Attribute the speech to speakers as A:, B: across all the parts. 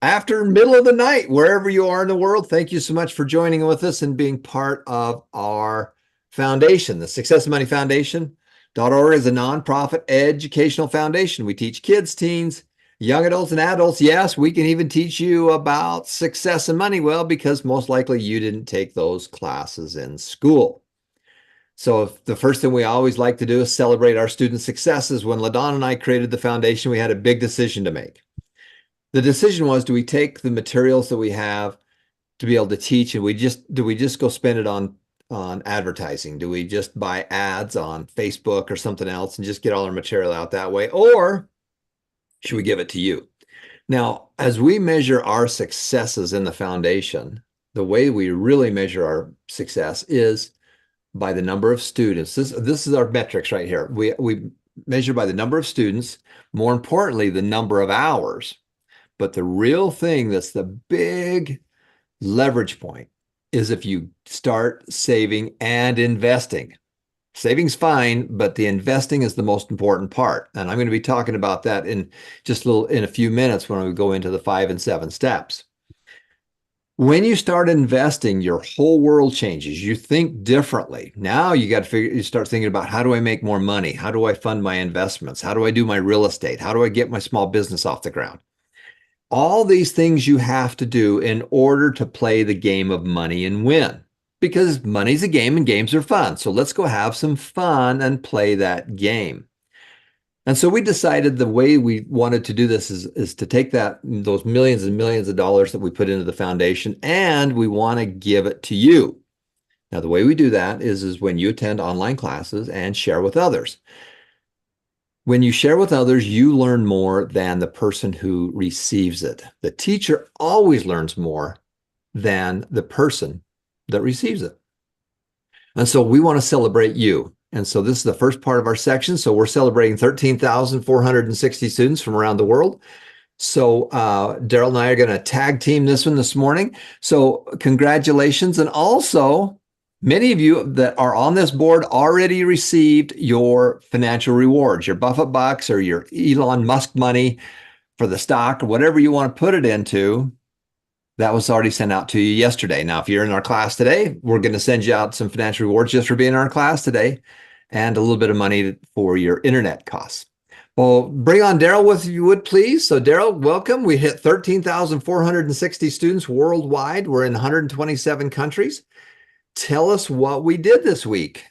A: after middle of the night, wherever you are in the world. Thank you so much for joining with us and being part of our foundation. The Success of Money Foundation.org is a nonprofit educational foundation. We teach kids, teens, young adults, and adults. Yes, we can even teach you about success and money. Well, because most likely you didn't take those classes in school. So if the first thing we always like to do is celebrate our student successes. When LaDon and I created the foundation, we had a big decision to make. The decision was, do we take the materials that we have to be able to teach, and do we just go spend it on advertising? Do we just buy ads on Facebook or something else and just get all our material out that way? Or should we give it to you? Now, as we measure our successes in the foundation, the way we really measure our success is by the number of students. This is our metrics right here. We measure by the number of students, more importantly, the number of hours. But the real thing that's the big leverage point is if you start saving and investing. Saving's fine, but the investing is the most important part. And I'm going to be talking about that in a few minutes when we go into the 5 and 7 steps. When you start investing, your whole world changes. You think differently. Now you start thinking about, how do I make more money? How do I fund my investments? How do I do my real estate? How do I get my small business off the ground? All these things you have to do in order to play the game of money and win, because money's a game and games are fun. So let's go have some fun and play that game. And so we decided the way we wanted to do this is to take those millions and millions of dollars that we put into the foundation, and we want to give it to you. Now, the way we do that is when you attend online classes and share with others. When you share with others, you learn more than the person who receives it. The teacher always learns more than the person that receives it. And so we want to celebrate you. And so this is the first part of our section. So we're celebrating 13,460 students from around the world. So Daryl and I are going to tag team this one this morning. So congratulations. And also, many of you that are on this board already received your financial rewards, your Buffett bucks or your Elon Musk money for the stock or whatever you want to put it into. That was already sent out to you yesterday. Now, if you're in our class today, we're going to send you out some financial rewards just for being in our class today, and a little bit of money for your internet costs. Well, bring on Daryl with you would, please. So Daryl, welcome. We hit 13,460 students worldwide. We're in 127 countries. Tell us what we did this week.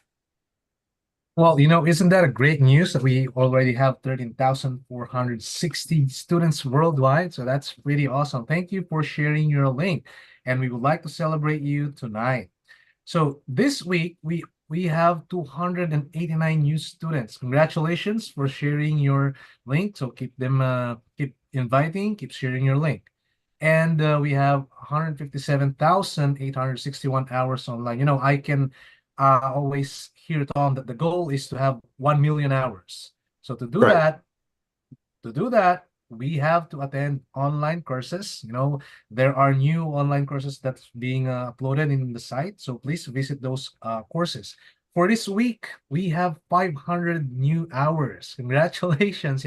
B: Well, isn't that a great news that we already have 13,460 students worldwide? So that's pretty awesome. Thank you for sharing your link. And we would like to celebrate you tonight. So this week, we have 289 new students. Congratulations for sharing your link. So keep inviting, keep sharing your link. And we have 157,861 hours online. I can always hear, Tom, that the goal is to have 1 million hours. So
A: Right.
B: to do that, we have to attend online courses. There are new online courses that's being uploaded in the site. So please visit those courses. For this week, we have 500 new hours. Congratulations.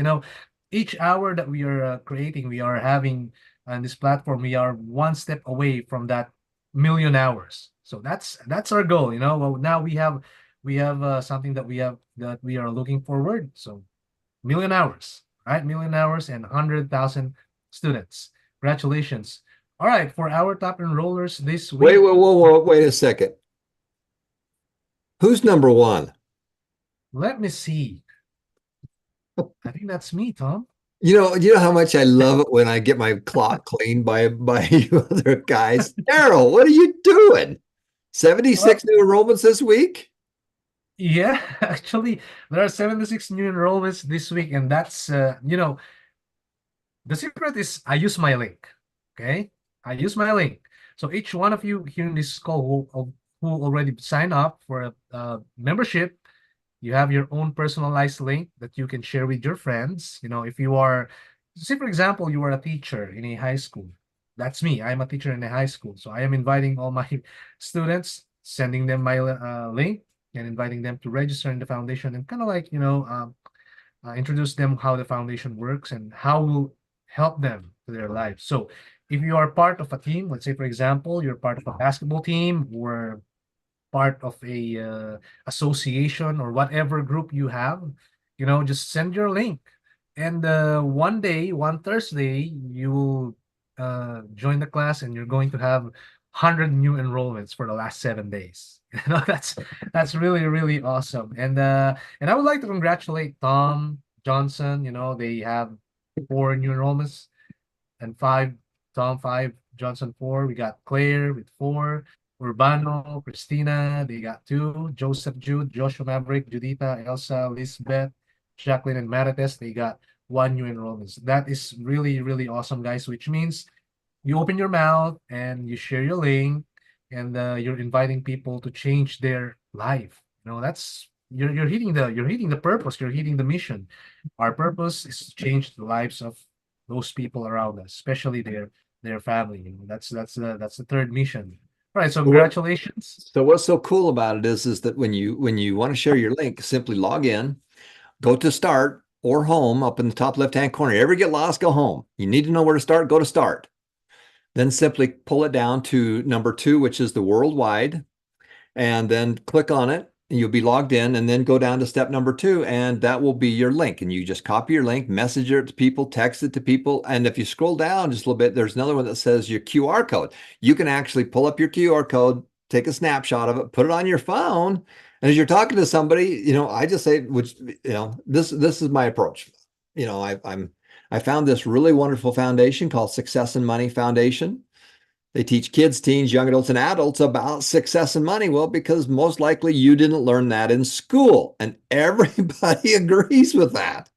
B: Each hour that we are creating, we are having on this platform, we are one step away from that million hours. So that's our goal. Well, now we have something that we are looking forward. So million hours, right? Million hours and 100,000 students. Congratulations. All right, for our top enrollers this
A: Wait,
B: week,
A: whoa, whoa, whoa, wait a second. Who's number one?
B: let me see. I think that's me, Tom.
A: You know how much I love it when I get my clock cleaned by you other guys. Daryl, what are you doing? 76
B: Well,
A: new enrollments this week?
B: yeah, actually, there are 76 new enrollments this week, and that's the secret is I use my link. Okay, I use my link. So each one of you here in this call who already signed up for a membership, you have your own personalized link that you can share with your friends. If you are, say for example, you are a teacher in a high school. That's me. I'm a teacher in a high school. So I am inviting all my students, sending them my link and inviting them to register in the foundation and kind of introduce them how the foundation works and how will help them to their lives. So if you are part of a team, let's say, for example, you're part of a basketball team or part of a association or whatever group you have, just send your link. And one day, one Thursday, you will join the class and you're going to have 100 new enrollments for the last 7 days. That's really, really awesome. And I would like to congratulate Tom Johnson. They have 4 new enrollments and 5, Tom 5, Johnson 4. We got Claire with 4, Urbano, Christina, they got 2, Joseph Jude, Joshua Maverick, Judita, Elsa, Lisbeth, Jacqueline, and Marites, they got 1 new enrollments. That is really, really awesome, guys, which means you open your mouth and you share your link and you're inviting people to change their life. That's you're hitting the purpose, you're hitting the mission. Our purpose is to change the lives of those people around us, especially their family. That's the third mission. All right, so congratulations.
A: So what's so cool about it is that when you want to share your link, simply log in, go to start or home up in the top left-hand corner. You ever get lost, go home. You need to know where to start, go to start. Then simply pull it down to number 2, which is the worldwide, and then click on it. And you'll be logged in, and then go down to step number 2, and that will be your link. And you just copy your link, message it to people, text it to people. And if you scroll down just a little bit, there's another one that says your QR code. You can actually pull up your QR code, take a snapshot of it, put it on your phone. And as you're talking to somebody, I just say, this is my approach. I found this really wonderful foundation called Success and Money Foundation. They teach kids, teens, young adults, and adults about success and money. Well, because most likely you didn't learn that in school, and everybody agrees with that.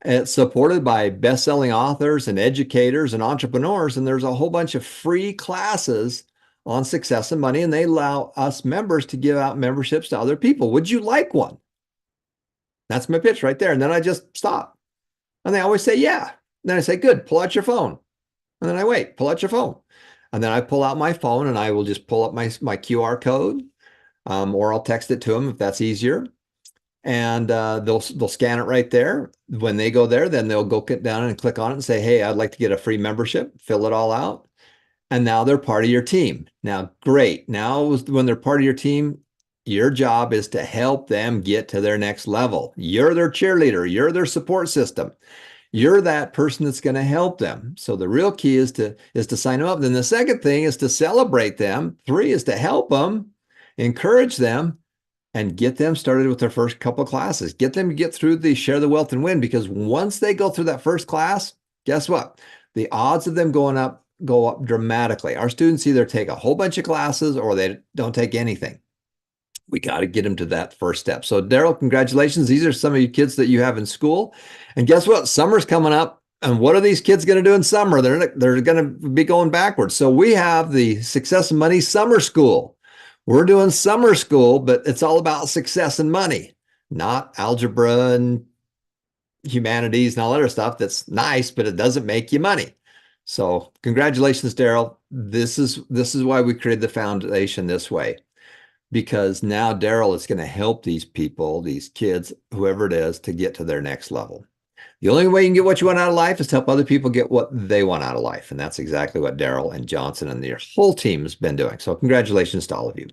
A: It's supported by best-selling authors and educators and entrepreneurs, and there's a whole bunch of free classes on success and money, and they allow us members to give out memberships to other people. Would you like one? That's my pitch right there. And then I just stop. And they always say, yeah. And then I say, good, pull out your phone. And then I wait, pull out your phone. And then I pull out my phone and I will just pull up my QR code, or I'll text it to them if that's easier. And they'll scan it right there. When they go there, then they'll go get down and click on it and say, hey, I'd like to get a free membership, fill it all out. And now they're part of your team. Now, great. Now, when they're part of your team, your job is to help them get to their next level. You're their cheerleader. You're their support system. You're that person that's going to help them. So the real key is to sign them up. Then the second thing is to celebrate them. 3 is to help them, encourage them, and get them started with their first couple of classes. Get them to get through the Share the Wealth and Win, because once they go through that first class, guess what? The odds of them go up dramatically. Our students either take a whole bunch of classes or they don't take anything. We got to get them to that first step. So Daryl, congratulations. These are some of you kids that you have in school. And guess what? Summer's coming up. And what are these kids going to do in summer? They're going to be going backwards. So we have the Success and Money Summer School. We're doing summer school, but it's all about success and money, not algebra and humanities and all that other stuff. That's nice, but it doesn't make you money. So congratulations, Daryl. This is why we created the foundation this way. Because now Daryl is going to help these people, these kids, whoever it is, to get to their next level. The only way you can get what you want out of life is to help other people get what they want out of life. And that's exactly what Daryl and Johnson and their whole team has been doing. So congratulations to all of you.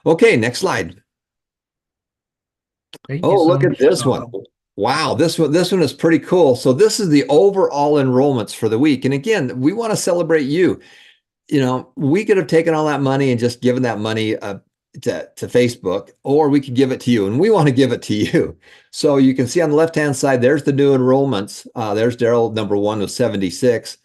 A: Okay, next slide. Look at this one. Wow, this one is pretty cool. So this is the overall enrollments for the week. And again, we want to celebrate you. We could have taken all that money and just given that money to Facebook, or we could give it to you, and we want to give it to you. So you can see on the left-hand side, there's the new enrollments. There's Daryl, number 1 with 76.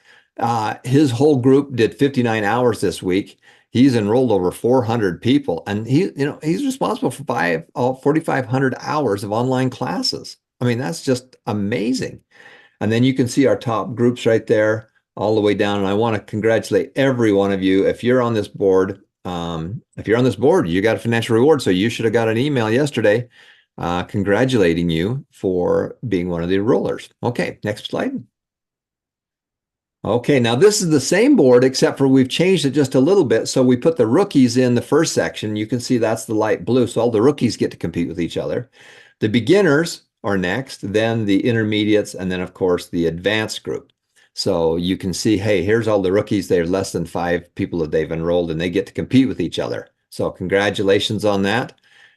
A: His whole group did 59 hours this week. He's enrolled over 400 people, and he's responsible for 4,500 hours of online classes. I mean, that's just amazing. And then you can see our top groups right there all the way down. And I want to congratulate every one of you. If you're on this board, you got a financial reward. So you should have got an email yesterday congratulating you for being one of the enrollers. Okay, next slide. Okay, now this is the same board, except for we've changed it just a little bit. So we put the rookies in the first section. You can see that's the light blue. So all the rookies get to compete with each other. The beginners are next, then the intermediates, and then, of course, the advanced group. So you can see, hey, here's all the rookies. They're less than 5 people that they've enrolled, and they get to compete with each other. So congratulations on that.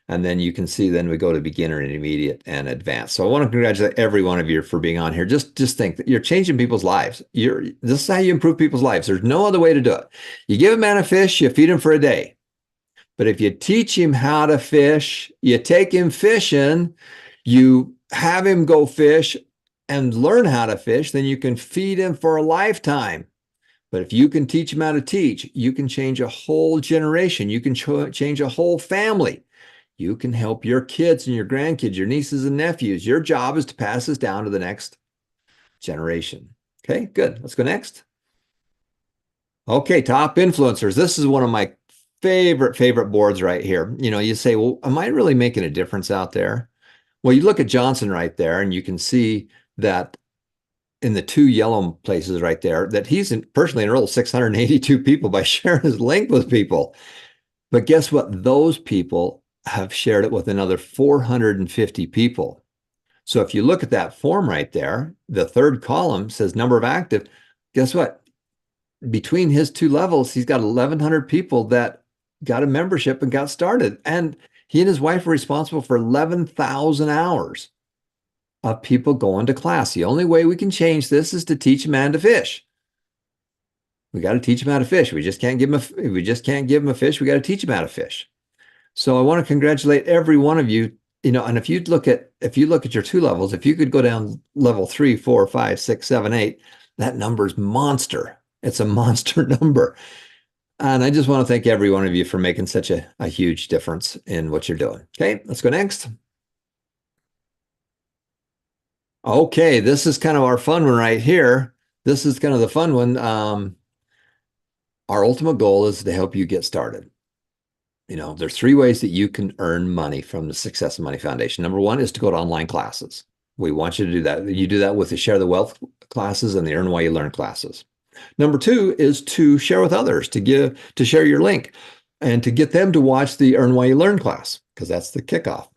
A: And then you can see, then we go to beginner, intermediate, and advanced. So I want to congratulate every one of you for being on here. Just think that you're changing people's lives. This is how you improve people's lives. There's no other way to do it. You give a man a fish, you feed him for a day. But if you teach him how to fish, you take him fishing, you have him go fish and learn how to fish, then you can feed him for a lifetime. But if you can teach him how to teach, you can change a whole generation. You can change a whole family. You can help your kids and your grandkids, your nieces and nephews. Your job is to pass this down to the next generation. Okay, good. Let's go next. Okay, top influencers. This is one of my favorite boards right here. You say, well, am I really making a difference out there? Well, you look at Johnson right there, and you can see that in the 2 yellow places right there, that he's personally enrolled 682 people by sharing his link with people. But guess what? Those people have shared it with another 450 people. So if you look at that form right there, the 3rd column says number of active. Guess what? Between his 2 levels, he's got 1,100 people that got a membership and got started. And he and his wife are responsible for 11,000 hours of people going to class. The only way we can change this is to teach a man to fish. We got to teach him how to fish. We just can't give him a fish. We got to teach him how to fish. So I want to congratulate every one of you. And if you look at your 2 levels, if you could go down level 3, 4, 5, 6, 7, 8, that number's monster. It's a monster number. And I just want to thank every one of you for making such a huge difference in what you're doing. Okay, let's go next. Okay, this is kind of our fun one right here. This is kind of the fun one. Our ultimate goal is to help you get started. There's 3 ways that you can earn money from the Success of Money Foundation. Number 1 is to go to online classes. We want you to do that. You do that with the Share the Wealth classes and the Earn While You Learn classes. Number 2 is to share with others, to share your link and to get them to watch the Earn While You Learn class, because that's the kickoff.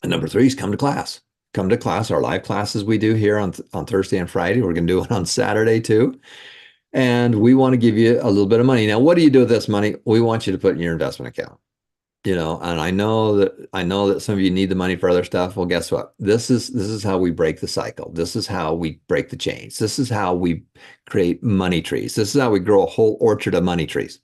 A: And number 3 is come to class. Come to class, our live classes we do here on Thursday and Friday. We're going to do it on Saturday too. And we want to give you a little bit of money. Now, what do you do with this money? We want you to put in your investment account. And I know that some of you need the money for other stuff. Well, guess what? This is how we break the cycle. This is how we break the chains. This is how we create money trees. This is how we grow a whole orchard of money trees.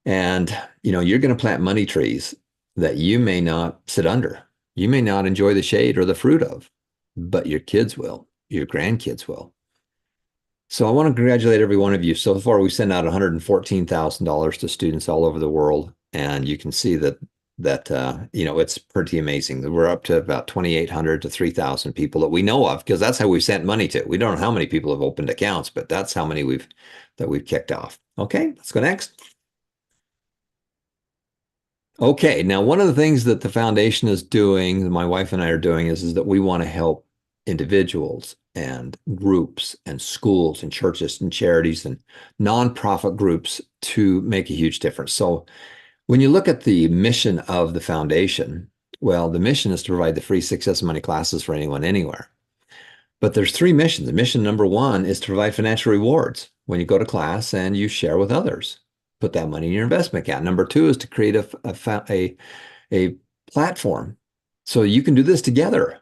A: And you're going to plant money trees that you may not sit under. You may not enjoy the shade or the fruit of, but your kids will, your grandkids will. So I want to congratulate every one of you. So far, we sent out $114,000 to students all over the world. And you can see that it's pretty amazing. We're up to about 2,800 to 3,000 people that we know of, because that's how we've sent money to. We don't know how many people have opened accounts, but that's how many we've kicked off. Okay, let's go next. Okay, now one of the things that the foundation is doing, my wife and I are doing, is that we want to help individuals and groups and schools and churches and charities and nonprofit groups to make a huge difference. So when you look at the mission of the foundation, well, the mission is to provide the free Success Money classes for anyone, anywhere. But there's 3 missions. Mission number 1 is to provide financial rewards when you go to class and you share with others. Put that money in your investment account. Number 2 is to create a platform so you can do this together.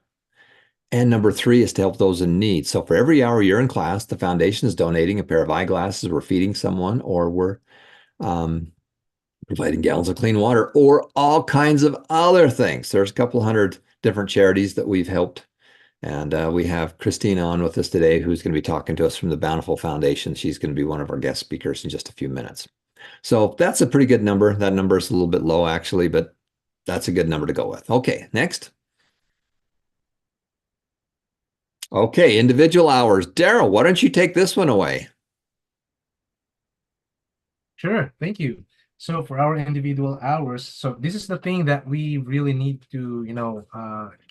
A: And number 3 is to help those in need. So for every hour you're in class, the foundation is donating a pair of eyeglasses, we're feeding someone, or we're providing gallons of clean water, or all kinds of other things. There's a couple hundred different charities that we've helped. And we have Christina on with us today, who's going to be talking to us from the Bountiful Foundation. She's going to be one of our guest speakers in just a few minutes. So that's a pretty good number. That number is a little bit low, actually, but that's a good number to go with. Okay, next. Okay, individual hours. Daryl, why don't you take this one away?
B: Sure, thank you. So for our individual hours, so this is the thing that we really need to,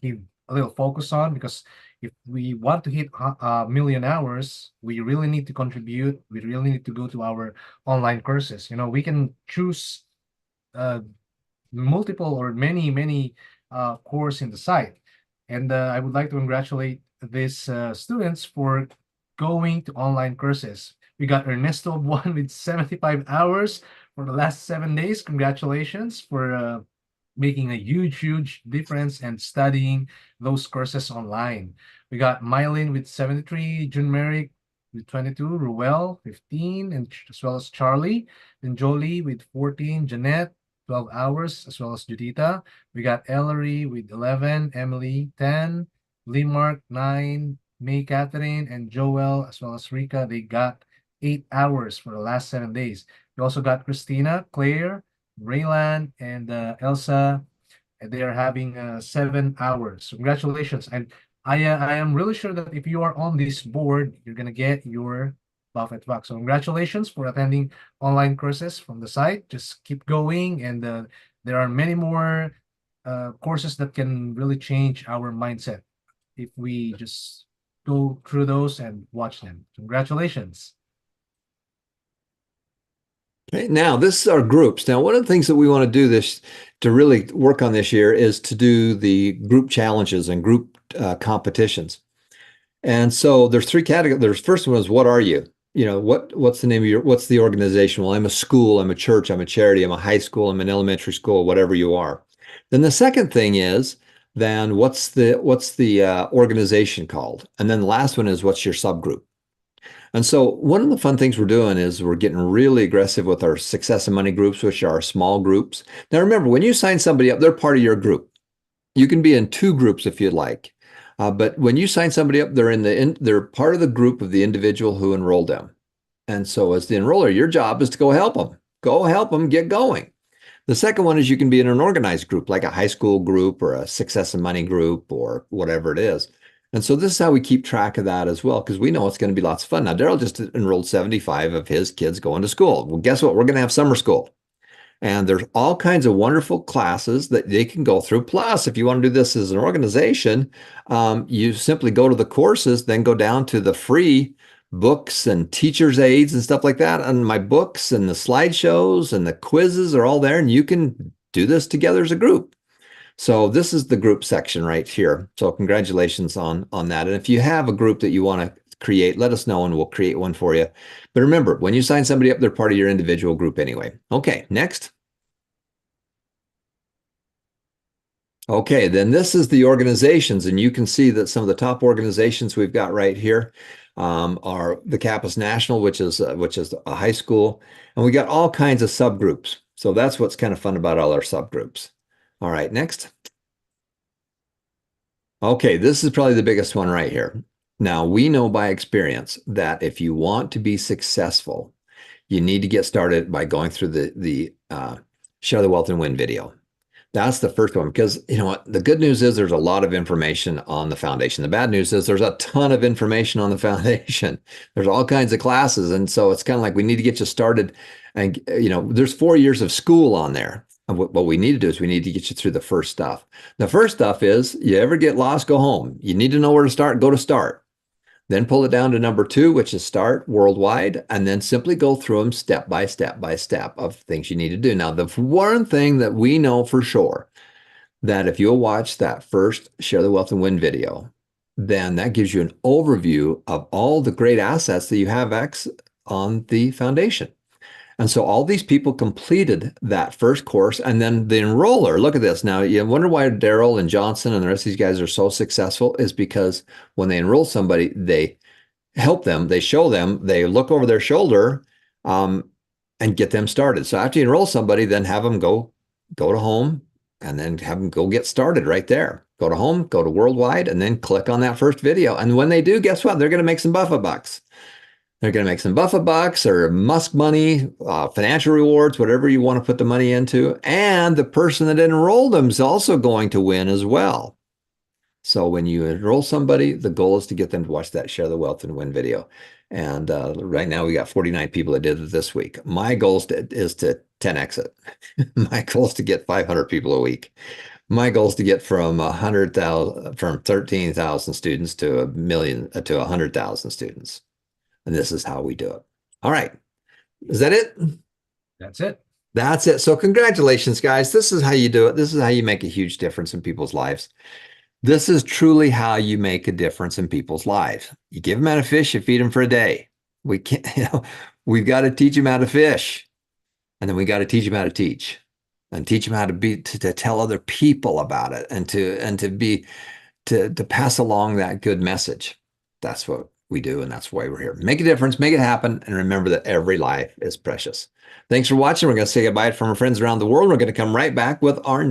B: give a little focus on, because if we want to hit a million hours, we really need to contribute. We really need to go to our online courses. We can choose multiple or many course in the site. And I would like to congratulate these students for going to online courses. We got Ernesto Buan with 75 hours for the last 7 days. Congratulations for making a huge difference and studying those courses online. We got Mylin with 73, June Merrick with 22, Ruel 15, and as well as Charlie, and Jolie with 14, Jeanette 12 hours, as well as Judita. We got Ellery with 11, Emily 10, Lee Mark 9, May Catherine, and Joel, as well as Rika. They got 8 hours for the last 7 days. We also got Christina, Claire, Raylan, and Elsa. And they are having 7 hours. Congratulations. And I am really sure that if you are on this board, you're going to get your Buffett box. So congratulations for attending online courses from the site. Just keep going. And there are many more courses that can really change our mindset if we just go through those and watch them. Congratulations.
A: Okay, now this is our groups. Now, one of the things that we want to do this to really work on this year is to do the group challenges and group competitions. And so there's three categories. There's first one is what are you? You know, what's the name of what's the organization? Well, I'm a school, I'm a church, I'm a charity, I'm a high school, I'm an elementary school, whatever you are. Then the second thing is then what's the organization called? And then the last one is what's your subgroup? And so one of the fun things we're doing is we're getting really aggressive with our success and money groups, which are small groups. Now, remember, when you sign somebody up, they're part of your group. You can be in two groups if you'd like. But when you sign somebody up, they're part of the group of the individual who enrolled them. And so as the enroller, your job is to go help them. Go help them get going. The second one is you can be in an organized group, like a high school group or a success and money group or whatever it is. And so this is how we keep track of that as well, because we know it's going to be lots of fun. Now, Daryl just enrolled 75 of his kids going to school. Well, guess what? We're going to have summer school. And there's all kinds of wonderful classes that they can go through. Plus, if you want to do this as an organization, you simply go to the courses, then go down to the free books and teacher's aids and stuff like that. And my books and the slideshows and the quizzes are all there, and you can do this together as a group. So this is the group section right here. So congratulations on that. And if you have a group that you want to create, let us know and we'll create one for you. But remember, when you sign somebody up, they're part of your individual group anyway. Okay, next. Okay, then this is the organizations, and you can see that some of the top organizations we've got right here are the Kappas National, which is a high school, and we got all kinds of subgroups. So that's what's kind of fun about all our subgroups. All right, next. Okay, this is probably the biggest one right here. Now, we know by experience that if you want to be successful, you need to get started by going through the Share the Wealth and Win video. That's the first one, because you know what? The good news is there's a lot of information on the foundation. The bad news is there's a ton of information on the foundation. There's all kinds of classes. And so it's kind of like we need to get you started. And, you know, there's 4 years of school on there. And what we need to do is we need to get you through the first stuff. The first stuff is you ever get lost, go home. You need to know where to start, go to start. Then pull it down to number 2, which is start worldwide, and then simply go through them step by step by step of things you need to do. Now, the one thing that we know for sure, that if you'll watch that first Share the Wealth and Win video, then that gives you an overview of all the great assets that you have on the foundation. And so all these people completed that first course, and then the enroller, look at this. Now, you wonder why Daryl and Johnson and the rest of these guys are so successful is because when they enroll somebody, they help them, they show them, they look over their shoulder and get them started. So after you enroll somebody, then have them go to home and then have them go get started right there. Go to home, go to worldwide, and then click on that first video. And when they do, guess what? They're going to make some Buffett bucks. They're going to make some Buffett bucks or Musk money, financial rewards, whatever you want to put the money into. And the person that enrolled them is also going to win as well. So when you enroll somebody, the goal is to get them to watch that Share the Wealth and Win video. And right now we got 49 people that did it this week. My goal is to 10x it. My goal is to get 500 people a week. My goal is to get from 13,000 students to 100,000 students. And this is how we do it. All right. Is that it?
B: That's it.
A: That's it. So congratulations, guys. This is how you do it. This is how you make a huge difference in people's lives. This is truly how you make a difference in people's lives. You give them out a fish, you feed them for a day. We can't, we've got to teach them how to fish. And then we got to teach them how to teach and teach them how to be, to tell other people about it and to pass along that good message. That's what we do. And that's why we're here. Make a difference, make it happen. And remember that every life is precious. Thanks for watching. We're going to say goodbye from our friends around the world. We're going to come right back with our next